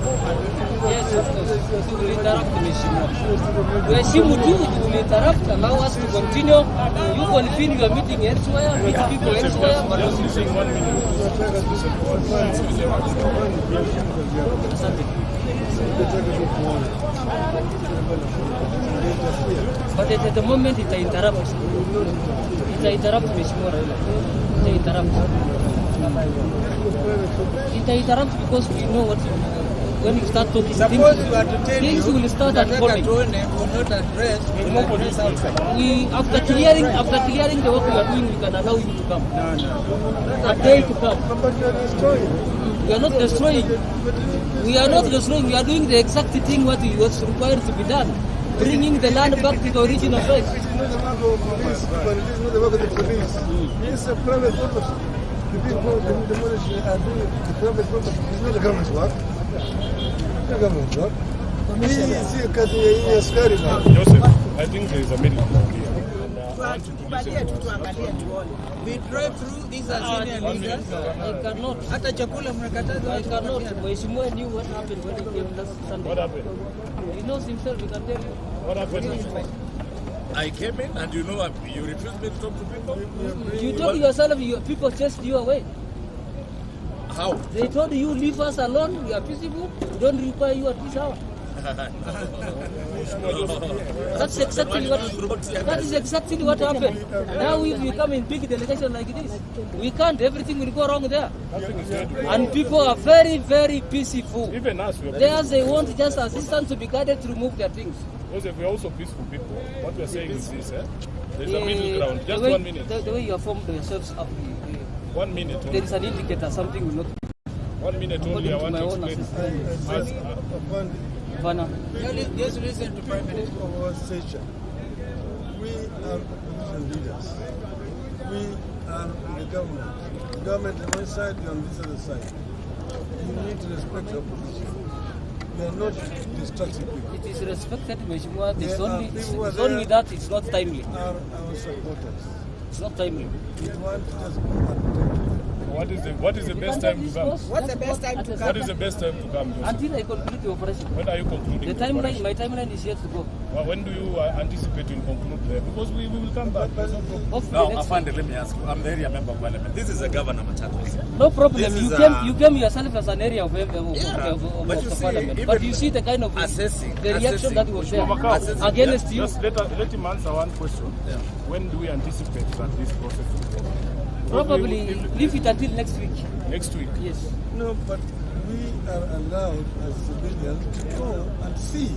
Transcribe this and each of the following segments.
Yes, of course. It will interrupt Mheshimiwa. Waheshimu tu, it will interrupt, allow us to continue. You convene your meeting elsewhere, meet people elsewhere, but also saying 1 minute. But at the moment it interrupts. It interrupts Mheshimiwa Raila. It interrupts because we know what when you start talking, things will start unfolding. We after clearing the work we are doing, we can allow him to come. A day to come. We are not destroying. We are not destroying. We are doing the exact thing what was required to be done. Bringing the land back to the original place. It is not the work of the police. It's a private property. The people demolishing are doing the private property. It's not the government's work. It's the government's work. Joseph, I think there is a middle ground here. We drive through these are senior leaders. I cannot. Hata chakula mnakataza. I cannot. Mheshimiwa knew what happened when he came last Sunday. What happened? He knows himself, he can tell you. What happened? I came in and you refused me to talk to people? You told yourself people chased you away. How? They told you leave us alone, we are peaceable, we don't require you at this hour. That's exactly what happened. Now if we come in big delegation like this, we can't, everything will go wrong there. And people are very, very peaceful. Even us, they want just assistance to be guided to remove their things. Because if we are also peaceful people, what we are saying is this, there's a middle ground. Just 1 minute. The way you have formed yourselves up, 1 minute only. there is an indicator, something will not. 1 minute only, I want to explain. Just listen to Prime Minister. We are opposition leaders. We are the government. The government on one side, we are on this other side. You need to respect the opposition. We are not destructive people. It is respected, Mheshimiwa. It's only that it's not timely. Our supporters. It's not timely. We want to just protect. What is the best time to come? What's the best time to come? What is the best time to come, Joseph? Until I conclude the operation. When are you concluding The timeline, my timeline is yet to go. Well, when do you anticipate you'll conclude there? Because we will come back. Hopefully Now, Afande, let me ask you. I'm the area member of parliament. This is a governor Machakos. No problem. You came yourself as an area of But you the see, parliament. But you see the kind of assessing, the reaction that was there against you. Just let him answer one question. Yeah. When do we anticipate that this process will go? Probably leave it until next week. Next week? Yes. No, but we are allowed as civilians to go and see.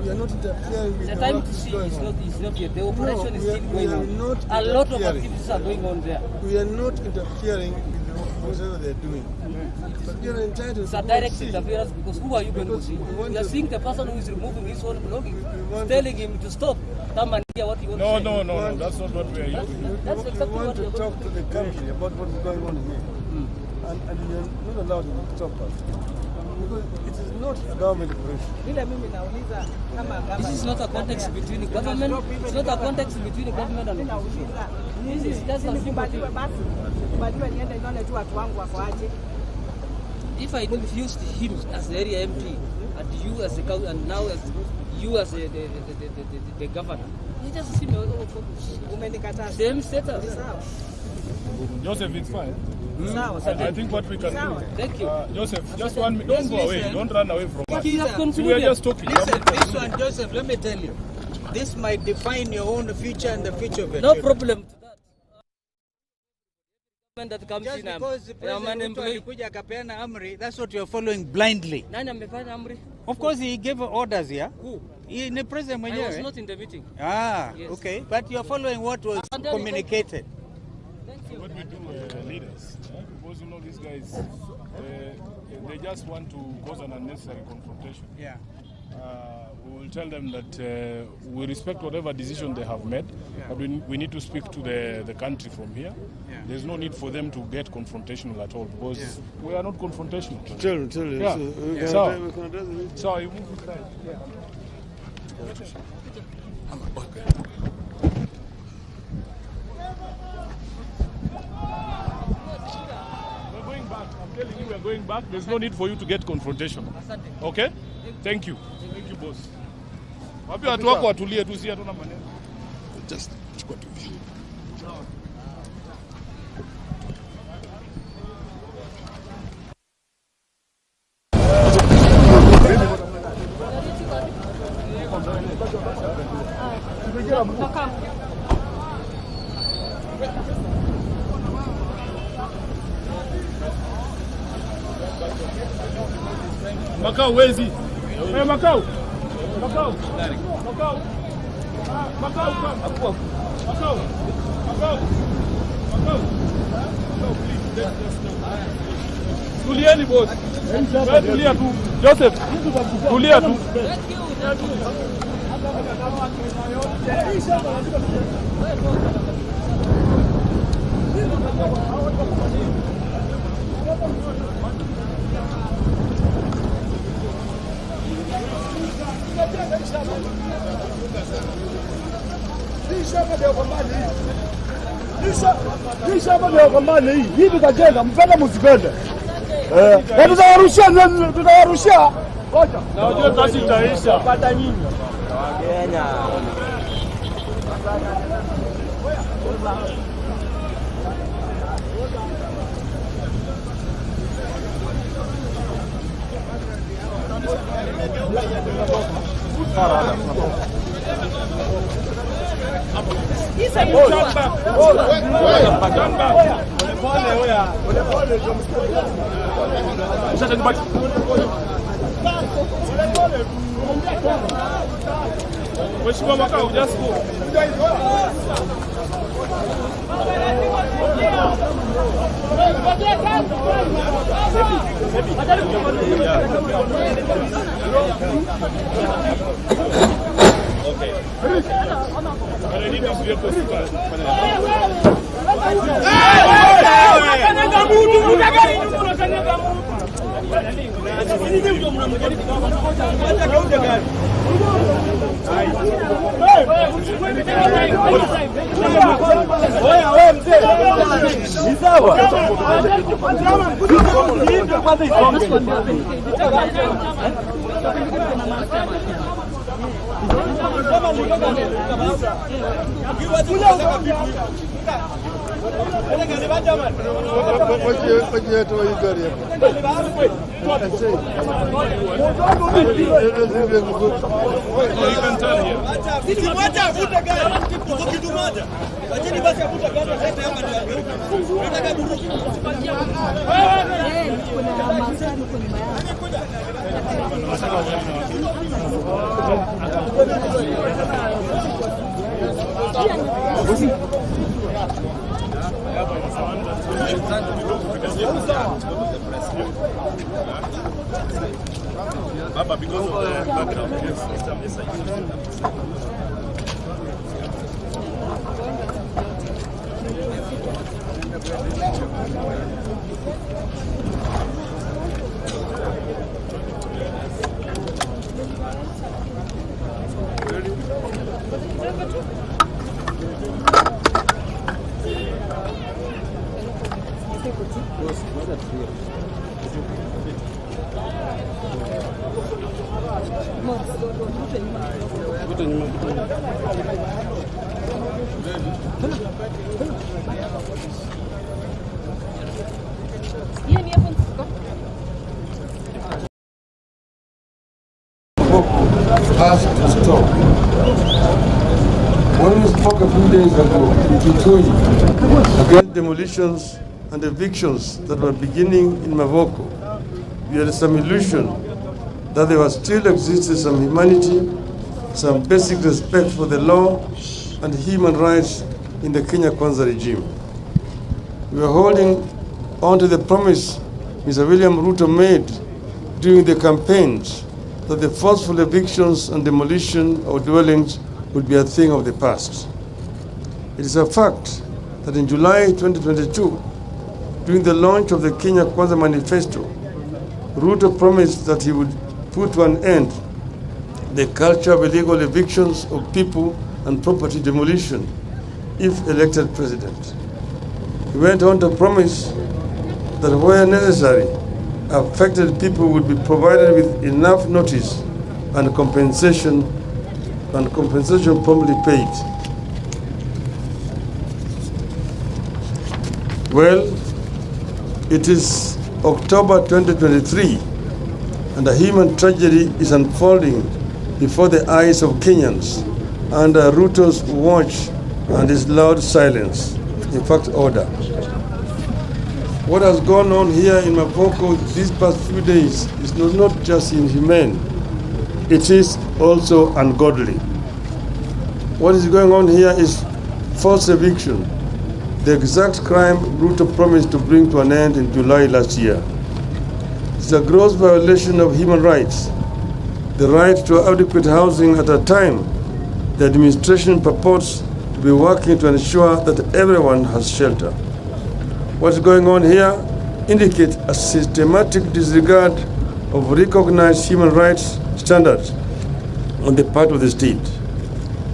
We are not interfering with The the time work to see going is on. not yet. The operation is still going on. not A lot of interfering. activities are going on there. We are not interfering with whatever they are doing. But we are entitled It's to a go direct and see. interference because who are you going to Because see? we want You are to- seeing the person who is removing his own belongings, want telling him to stop. Come and hear what he wants to say. No, that's not what we are using. That's We exactly want what to we are talk to the country about what is going on here. And we are not allowed to stop us. Because it is not a government operation. This is not a context between the government. It's not a context between the government and the opposition. This is just a simple thing. If I refused him as the area MP and you as the council and now as you as the governor, it's just a similar same status. Joseph, it's fine. I think what we can do. Thank you. Joseph, just 1 minute. Don't go away. Don't run away from us. You have We are concluded. just talking. Listen, this one, Joseph, let me tell you. This might define your own future and the future of your No children. problem to that. That comes Just in, because the I'm president Ruto unemployed. alikuja akapeana amri, that's what you're following blindly. Nani amefanya amri? Of course, he gave orders here. Who? He the president I was mwenyewe. not in the meeting. Ah, Yes. okay. But you're following what was And then- communicated. Thank you. What we do, leaders, because these guys, they just want to cause an unnecessary confrontation. Yeah. We will tell them that we respect whatever decision they have made, but we need to speak to the country from here. Yeah. There's no need for them to get confrontational at all because we are not confrontational. Tell you. Yeah. So, So you move inside. Okay. We're going back. telling you we are going back. There's no need for you to get confrontation. Okay? Thank you. Thank you, boss. Wapi watu wako watulie tu, si hatuna maneno. Just chukua tu. Makao wezi. Makao. Makao. Makao. Makao. Makao. Makao. Makao. Tulieni boss. Tulia tu. Joseph. Tulia tu. Hivi kajenga mpaka msipende. Tutawarushia. Ngoja. Na unajua kazi itaisha. Pata nyinyi. Kenya. Mheshimiwa Makao, just go. Okay. I need this vehicle to start. Baba, because of the background, yes. Has to stop. When we spoke a few days ago in Kitui against demolitions and evictions that were beginning in Mavoko, we had some illusion that there was still existed some humanity, some basic respect for the law and human rights in the Kenya Kwanza regime. We were holding on to the promise Mr. William Ruto made during the campaigns that the forceful evictions and demolition of dwellings would be a thing of the past. It is a fact that in July 2022, during the launch of the Kenya Kwanza Manifesto, Ruto promised that he would put to an end the culture of illegal evictions of people and property demolition if elected president. He went on to promise that where necessary, affected people would be provided with enough notice and compensation promptly paid. Well, it is October 2023 and a human tragedy is unfolding before the eyes of Kenyans under Ruto's watch and his loud silence, in fact order. What has gone on here in Mapoko these past few days is not just inhumane, it is also ungodly. What is going on here is forced eviction, the exact crime Ruto promised to bring to an end in July last year. It's a gross violation of human rights, the right to adequate housing at a time the administration purports to be working to ensure that everyone has shelter. What's going on here indicates a systematic disregard of recognized human rights standards on the part of the state.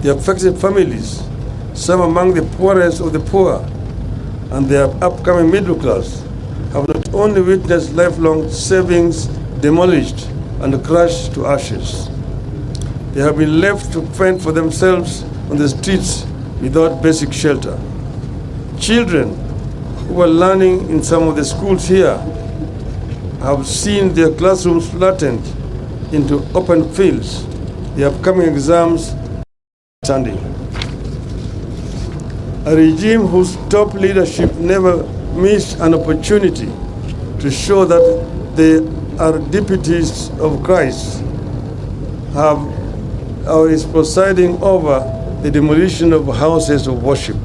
The affected families, some among the poorest of the poor, and their upcoming middle class, have not only witnessed lifelong savings demolished and crushed to ashes, they have been left to fend for themselves on the streets without basic shelter. Children who are learning in some of the schools here have seen their classrooms flattened into open fields, the upcoming exams standing. A regime whose top leadership never missed an opportunity to show that they are deputies of Christ is presiding over the demolition of houses of worship.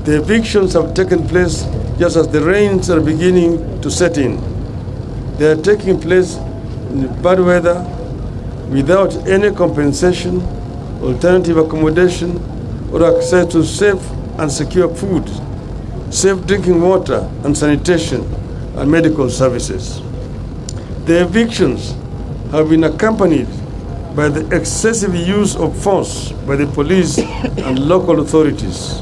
The evictions have taken place just as the rains are beginning to set in. They are taking place in bad weather without any compensation, alternative accommodation, or access to safe and secure food, safe drinking water and sanitation, and medical services. The evictions have been accompanied by the excessive use of force by the police and local authorities.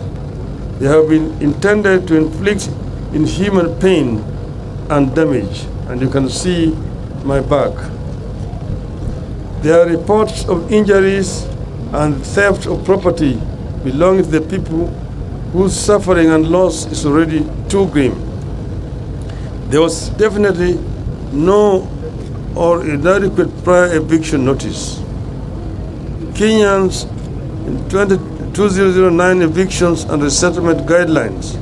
They have been intended to inflict inhuman pain and damage, and you can see my back. There are reports of injuries and theft of property belonging to the people whose suffering and loss is already too grim. There was definitely no or inadequate prior eviction notice. Kenyans in 2009 evictions and resettlement guidelines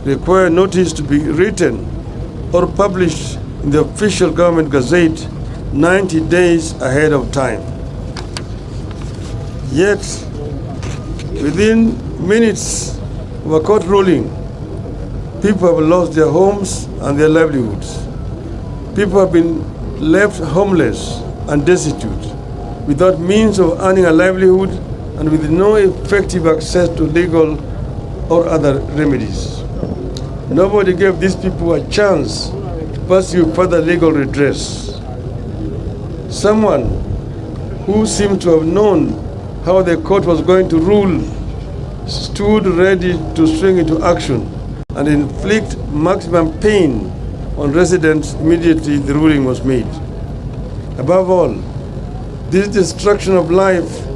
require notice to be written or published in the official government gazette 90 days ahead of time. Yet, within minutes of a court ruling, people have lost their homes and their livelihoods. People have been left homeless and destitute, without means of earning a livelihood and with no effective access to legal or other remedies. Nobody gave these people a chance to pursue further legal redress. Someone who seemed to have known how the court was going to rule stood ready to swing into action and inflict maximum pain on residents immediately the ruling was made. Above all, this destruction of life,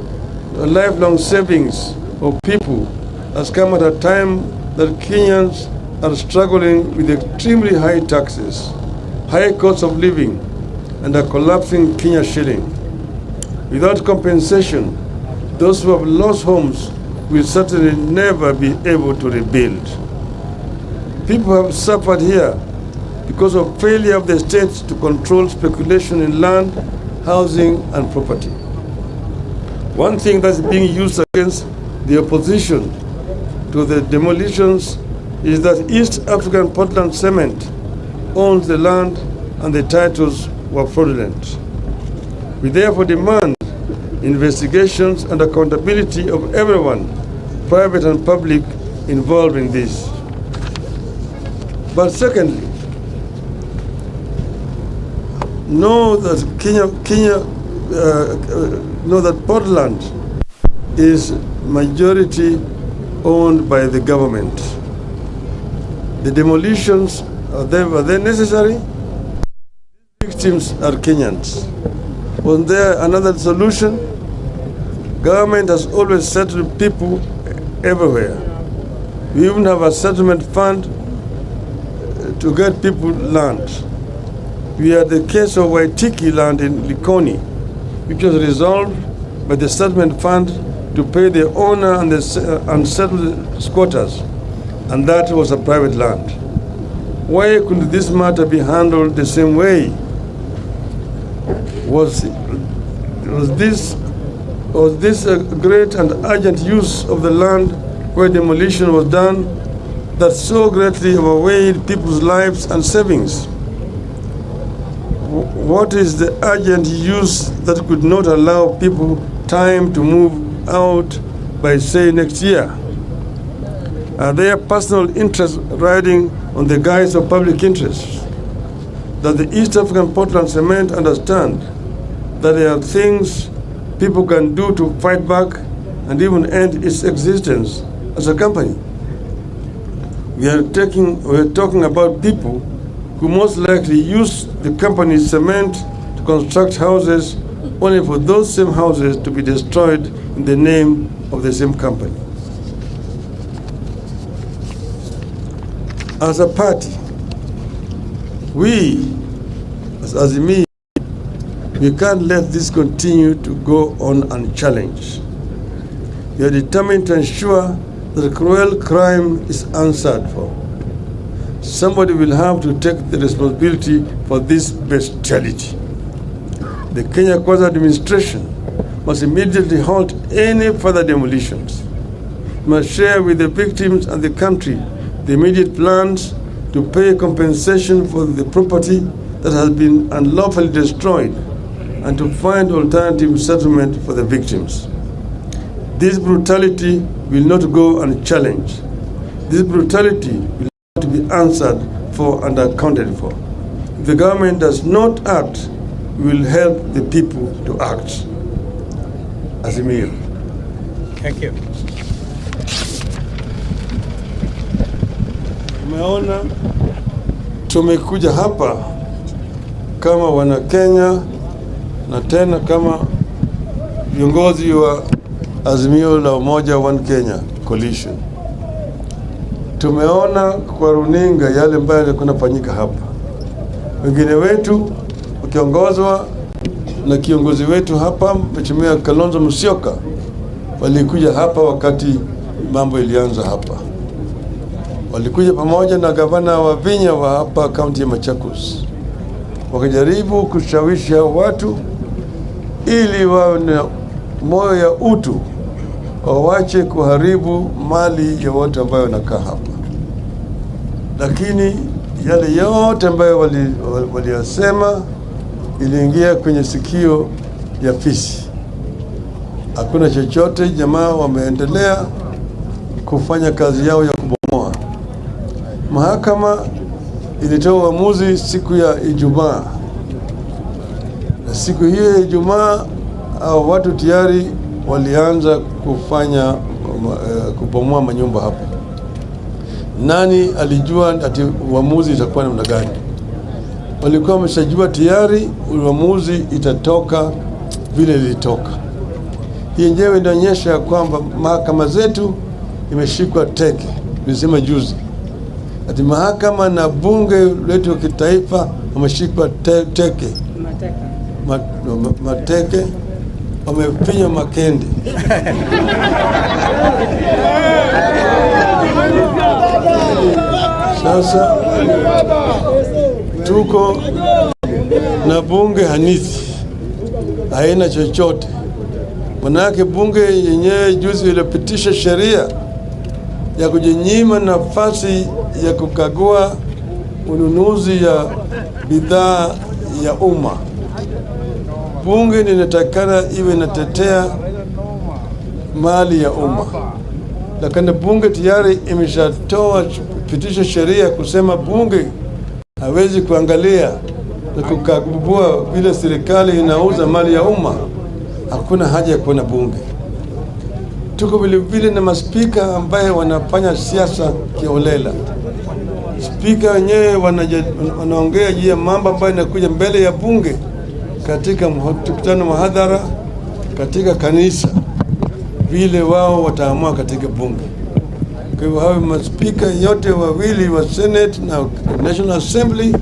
lifelong savings of people has come at a time that Kenyans are struggling with extremely high taxes, high cost of living, and a collapsing Kenya shilling. Without compensation, those who have lost homes will certainly never be able to rebuild. People have suffered here because of failure of the state to control speculation in land, housing, and property. One thing that's being used against the opposition to the demolitions is that East African Portland Cement owns the land and the titles were fraudulent. We therefore demand investigations and accountability of everyone, private and public, involved in this. But secondly, know that Portland is majority owned by the government. The demolitions Were they necessary? Victims are Kenyans. Was there another solution? Government has always settled people everywhere. We even have a settlement fund to get people land. We had the case of Waitiki land in Likoni, which was resolved by the settlement fund to pay the owner and the unsettled squatters, and that was a private land. Why couldn't this matter be handled the same way? Was this a great and urgent use of the land where demolition was done that so greatly overweighed people's lives and savings? What is the urgent use that could not allow people time to move out by, say, next year? Are there personal interests riding on the guise of public interest? Does the East African Portland Cement understand that there are things people can do to fight back and even end its existence as a company? We are talking about people who most likely use the company's cement to construct houses only for those same houses to be destroyed in the name of the same company. As a party, we, as Azimio, we can't let this continue to go on unchallenged. We are determined to ensure that cruel crime is answered for. Somebody will have to take the responsibility for this bestiality. The Kenya Kwanza administration must immediately halt any further demolitions. It must share with the victims and the country the immediate plans to pay compensation for the property that has been unlawfully destroyed and to find alternative settlement for the victims. This brutality will not go unchallenged. This brutality will have to be answered for and accounted for. If the government does not act, we will help the people to act. Azimio. Thank you. Tumeona tumekuja hapa kama wana Kenya na tena kama viongozi wa Azimio la Umoja One Kenya Coalition. Tumeona kwa runinga yale ambayo yalikuwa yanafanyika hapa. Wengine wetu wakiongozwa na kiongozi wetu hapa Mheshimiwa Kalonzo Musyoka walikuja hapa wakati mambo ilianza hapa. Walikuja pamoja na gavana wa Vinya wa hapa kaunti ya Machakos. Wakajaribu kushawishi watu ili wawe na moyo ya utu, wawache kuharibu mali ya watu ambao wanakaa hapa. Lakini yale yote ambayo waliyasema iliingia kwenye sikio ya fisi. Hakuna chochote, jamaa wameendelea kufanya kazi yao ya kubomoa. Mahakama ilitoa uamuzi siku ya Ijumaa. Na siku hiyo ya Ijumaa watu tayari walianza kufanya kubomoa manyumba hapo. Nani alijua ati uamuzi itakuwa namna gani? Walikuwa wameshajua tayari uamuzi itatoka vile ilitoka. Hii yenyewe inaonyesha kwamba mahakama zetu imeshikwa teke. Nilisema juzi ati mahakama na bunge letu wa kitaifa wameshikwa teke. Mateke wamefinya makende. Sasa tuko na bunge hanithi, haina chochote. Manake bunge yenyewe juzi ilipitisha sheria ya kujinyima nafasi ya kukagua ununuzi ya bidhaa ya umma. Bunge linatakana iwe inatetea mali ya umma. Lakini bunge tayari imeshatoa pitisha sheria kusema bunge hawezi kuangalia na kukagua vile serikali inauza mali ya umma. Hakuna haja ya kuwa na bunge. Tuko vile vile na maspika ambaye wanafanya siasa kiolela. Spika wenyewe wanaongea juu ya mambo ambayo inakuja mbele ya bunge katika mkutano mahadhara katika kanisa, vile wao wataamua katika bunge. Kwa hivyo hawa maspika yote wawili wa Senate na National Assembly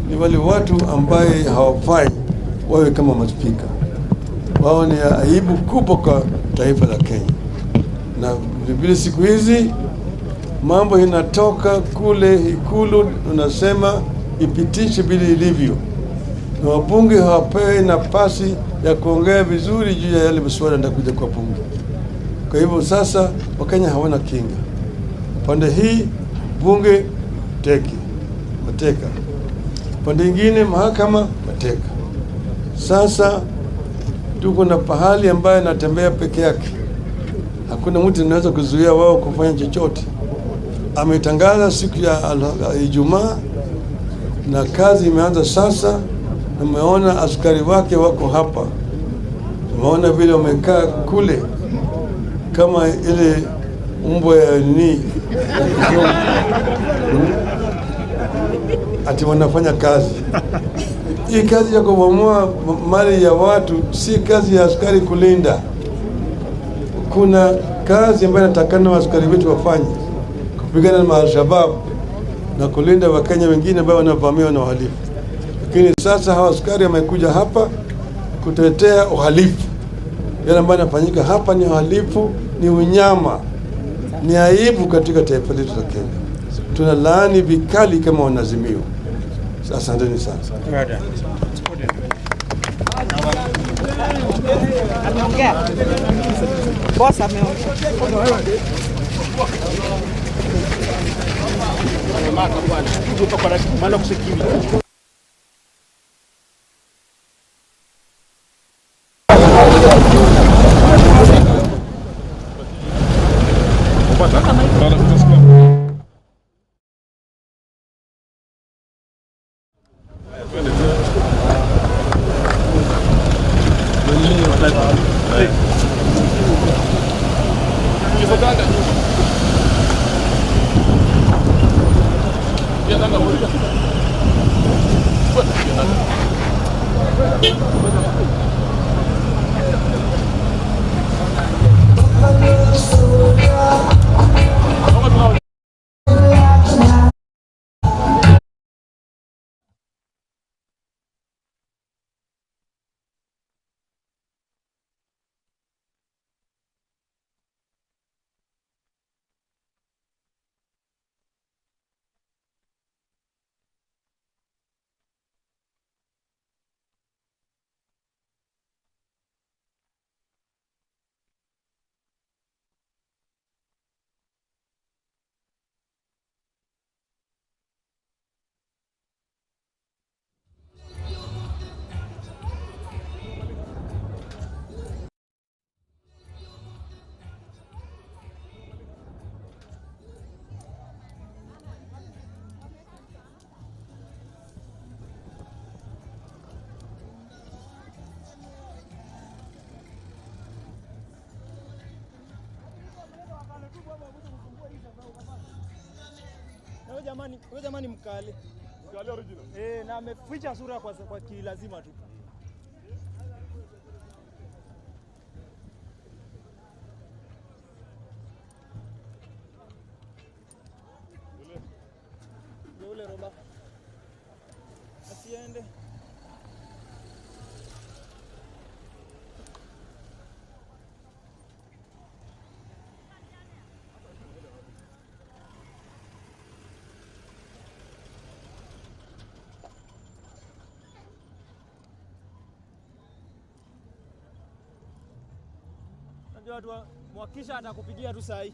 ni wale watu ambaye hawafai wawe kama maspika. Wao ni aibu kubwa kwa taifa la Kenya. Na vile siku hizi mambo inatoka kule Ikulu, unasema ipitishe vile ilivyo, na wabunge hawapewi nafasi ya kuongea vizuri juu ya yale masuala yanayokuja kwa bunge. Kwa hivyo sasa Wakenya hawana kinga. Pande hii bunge mateka, pande nyingine mahakama mateka. Sasa tuko na pahali ambaye anatembea peke yake, hakuna mtu anaweza kuzuia wao kufanya chochote. Ametangaza siku ya Ijumaa na kazi imeanza sasa. Umeona askari wake wako hapa, umeona vile wamekaa kule kama ile mbwa ya ati wanafanya kazi. Hii kazi ya kubomoa mali ya watu si kazi ya askari kulinda. Kuna kazi ambayo natakana askari wetu wafanye, kupigana na Al-Shabaab na kulinda Wakenya wengine ambao wanavamiwa na uhalifu. Lakini sasa hawa askari wamekuja hapa kutetea uhalifu. Yale ambayo yanafanyika hapa ni uhalifu, ni unyama, ni aibu katika taifa letu la Kenya. Tunalaani vikali kama wanazimio. Asanteni sana. Boss ameongea. Wewe jamani mkali. Mkali original. Na ameficha sura kwa kilazima tu. Ule roba. Asiende. Mwakisha atakupigia tu sahi.